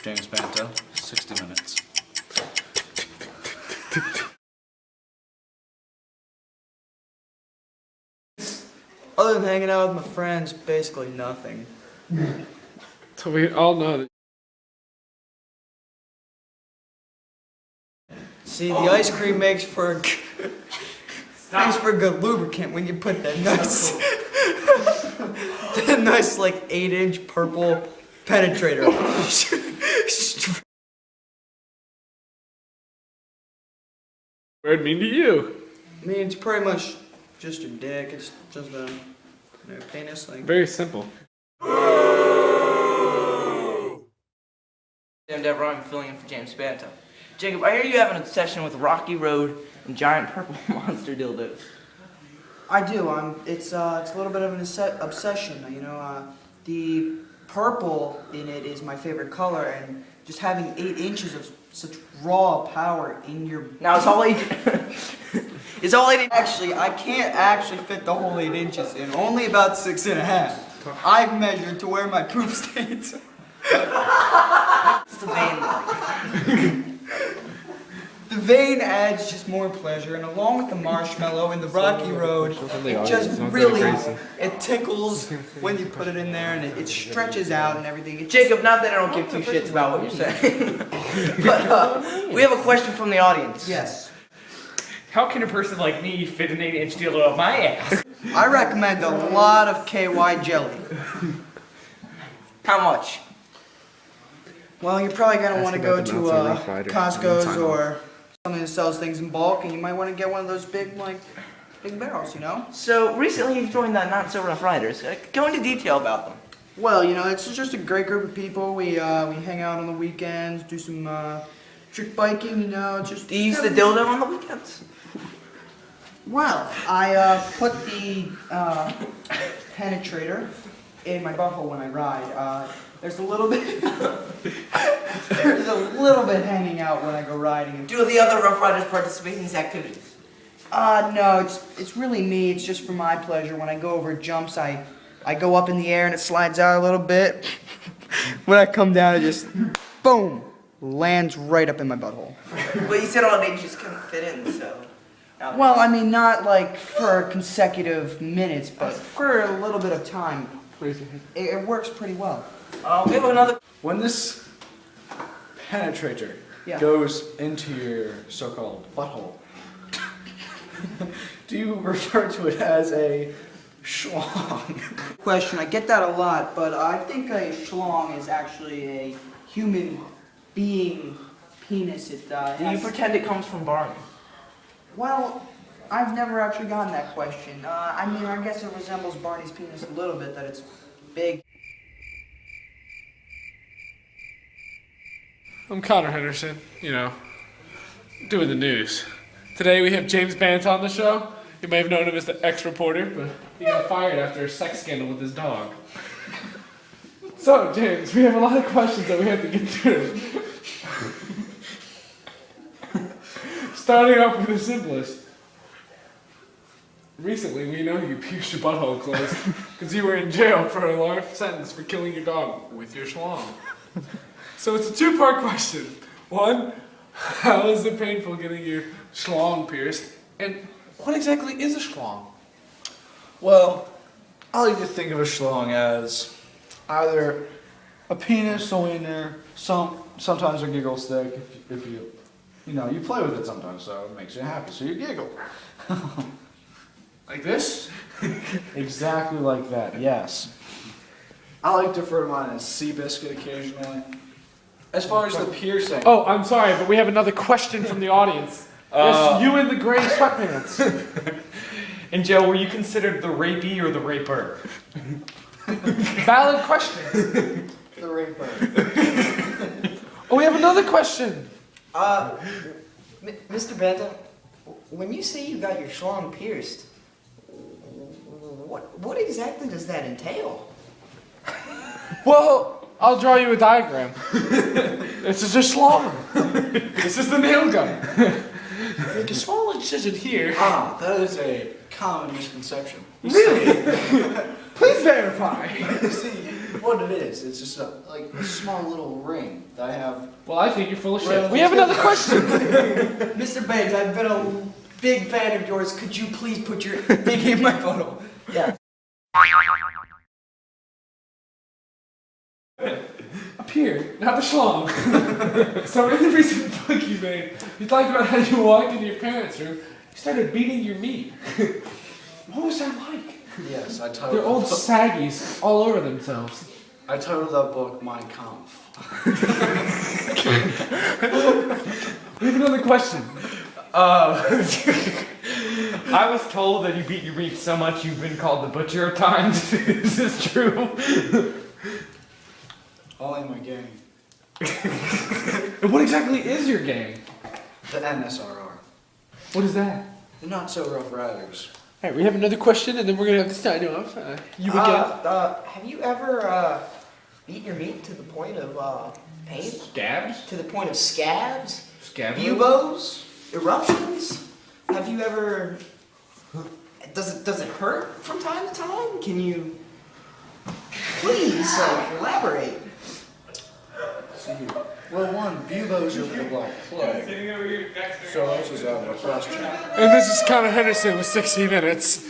James Banta, 60 Minutes. Other than hanging out with my friends, basically nothing. So we all know that. See, the ice cream makes for good lubricant when you put that nice, that nice like 8-inch purple penetrator. What does it mean to you? I mean, it's pretty much just your dick. It's just a penis, like. Very simple. I'm Deborah, I'm filling in for James Banta. Jacob, I hear you have an obsession with Rocky Road and giant purple monster dildos. I do. It's a little bit of an obsession. You know, the purple in it is my favorite color, and just having 8 inches of such raw power in your. Now it's all 8. It's all 8. Actually, I can't actually fit the whole 8 inches in. Only about 6.5. I've measured to where my poop stains. It's the vein line. The vein adds just more pleasure, and along with the marshmallow and the rocky road, it just really, it tickles when you put it in there, and it stretches out and everything. Jacob, not that I don't give two shits about what you're saying, but we have a question from the audience. Yes. How can a person like me fit an 8-inch dildo up my ass? I recommend a lot of KY jelly. How much? Well, you're probably going to want to go to Costco's or something that sells things in bulk, and you might want to get one of those big barrels, you know? So, recently you've joined the Not So Rough Riders. Go into detail about them. Well, you know, it's just a great group of people. We hang out on the weekends, do some trick biking, you know, just... Do you use the dildo on the weekends? Well, I put the penetrator in my butthole when I ride. There's a little bit hanging out when I go riding. Do the other Rough Riders participate in these activities? No, it's really me. It's just for my pleasure. When I go over jumps, I go up in the air and it slides out a little bit. When I come down, it just boom lands right up in my butthole. But you said all 8 inches couldn't fit in, so. Well, I mean, not like for consecutive minutes, but for a little bit of time. It works pretty well. We have another. When this penetrator Yeah. goes into your so-called butthole, do you refer to it as a schlong? Question, I get that a lot, but I think a schlong is actually a human being penis. It Do you has- pretend it comes from Barney? Well, I've never actually gotten that question. I mean, I guess it resembles Barney's penis a little bit, that it's big. I'm Connor Henderson, you know, doing the news. Today we have James Banta on the show. You may have known him as the ex-reporter, but he got fired after a sex scandal with his dog. So, James, we have a lot of questions that we have to get through. Starting off with the simplest. Recently, we know you pierced your butthole closed because you were in jail for a life sentence for killing your dog with your schlong. So it's a two-part question. One, how is it painful getting your schlong pierced? And what exactly is a schlong? Well, I like to think of a schlong as either a penis, a wiener, sometimes a giggle stick if you you play with it sometimes, so it makes you happy, so you giggle. Like this? Exactly like that, yes. I like to refer to mine as Seabiscuit occasionally. As far as the piercing. Oh, I'm sorry, but we have another question from the audience. Yes, you in the gray sweatpants. In jail, were you considered the rapee or the raper? Valid question. The raper. Oh, we have another question. Mr. Banta, when you say you got your schlong pierced, what exactly does that entail? Well, I'll draw you a diagram. This is a schlong. This is the nail gun. Make a small incision here. Ah, that is a common misconception. Really? Please verify. See, what it is, it's just like a small little ring that I have Well, I think you're full of shit. Well, We have another question. Mr. Baines, I've been a big fan of yours. Could you please put your thing in my photo? Yeah. Up here, not the schlong. So in the recent book you made, you talked about how you walked into your parents' room, you started beating your meat. What was that like? Yes, I They're titled. old saggies all over themselves. I titled that book Mein Kampf. We have another question. I was told that you beat your meat so much you've been called the butcher at times. Is this true? Only my gang. And what exactly is your gang? The NSRR. What is that? The Not So Rough Riders. All right, we have another question, and then we're gonna have to sign you off. You again? Have you ever beat your meat to the point of pain? Scabs? To the point of scabs? Scabs? Buboes? Eruptions? Have you ever... Does it hurt from time to time? Can you please elaborate? See, well, one, buboes are the black plague. So this is out of a question. And this is Connor Henderson with 60 Minutes.